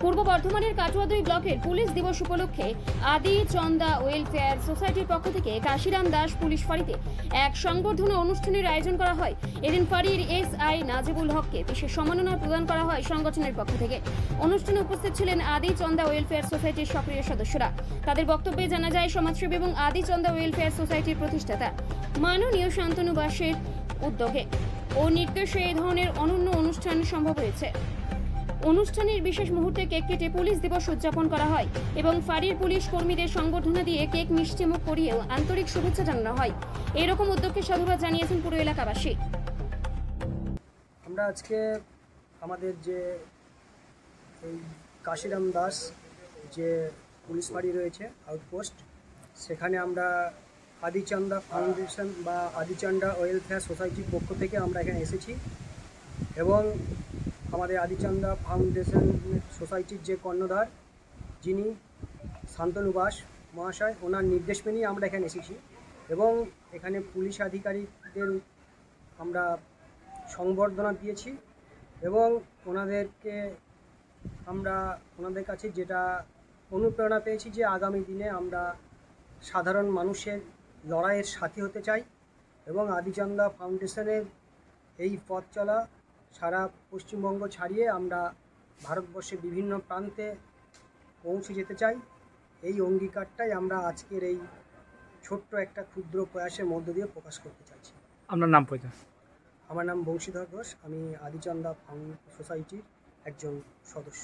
পূর্ব বর্ধমানের কাটুয়াদুই ব্লকের পুলিশ দিবস উপলক্ষে আদি চন্দা ওয়েলফেয়ার সোসাইটির পক্ষ থেকে কাশিরাম দাস পুলিশ ফাঁড়িতে এক সংবর্ধনা অনুষ্ঠানের আয়োজন করা হয়। এদিন ফাঁড়ির এসআই নাজিবুল হককে বিশেষ সম্মাননা প্রদান করা হয় সংগঠনের পক্ষ থেকে। অনুষ্ঠানে উপস্থিত ছিলেন আদি চন্দা ওয়েলফেয়ার সোসাইটির সক্রিয় সদস্যরা। তাদের বক্তব্যে জানা যায়, সমাজসেবী এবং আদি চন্দা ওয়েলফেয়ার সোসাইটির প্রতিষ্ঠাতা মাননীয় শান্তনু বাসের উদ্যোগে ও নির্দেশে এই ধরনের অনন্য অনুষ্ঠান সম্ভব হয়েছে। অনুষ্ঠানের বিশেষ মুহূর্তে কেক কেটে পুলিশ দিবস উদযাপন করা হয় এবং ফাঁড়ির পুলিশ কর্মীদের সংবর্ধনা দিয়ে কেক মিষ্টিমুখ করিয়েও আন্তরিক শুভেচ্ছা জানানো হয়। এরকম উদ্যোগকে সাধুবাদ জানিয়েছেন পুরো এলাকাবাসী। আমরা আজকে আমাদের যে এই কাশিরাম দাস যে পুলিশ ফাঁড়ি রয়েছে আউটপোস্ট, সেখানে আমরা আদিচান্দা ফাউন্ডেশন বা আদিচান্দা ওয়েলফেয়ার সোসাইটির পক্ষ থেকে আমরা এখানে এসেছি এবং আমাদের আদিচান্দা ফাউন্ডেশন সোসাইটির যে কর্ণধার যিনি শান্তনু বাস মহাশয়, ওনার নির্দেশ মেনেই আমরা এখানে এসেছি এবং এখানে পুলিশ আধিকারিকদের আমরা সংবর্ধনা দিয়েছি এবং ওনাদের কাছে যেটা অনুপ্রেরণা পেয়েছি যে আগামী দিনে আমরা সাধারণ মানুষের লড়াইয়ের সাথী হতে চাই এবং আদিচান্দা ফাউন্ডেশনের এই পথ চলা সারা পশ্চিমবঙ্গ ছাড়িয়ে আমরা ভারতবর্ষের বিভিন্ন প্রান্তে পৌঁছে যেতে চাই। এই অঙ্গীকারটাই আমরা আজকের এই ছোট্ট একটা ক্ষুদ্র প্রয়াসের মধ্য দিয়ে প্রকাশ করতে চাইছি। আপনার নাম পরিচয়? আমার নাম বংশীধর ঘোষ, আমি আদিচান্দা সোসাইটির একজন সদস্য।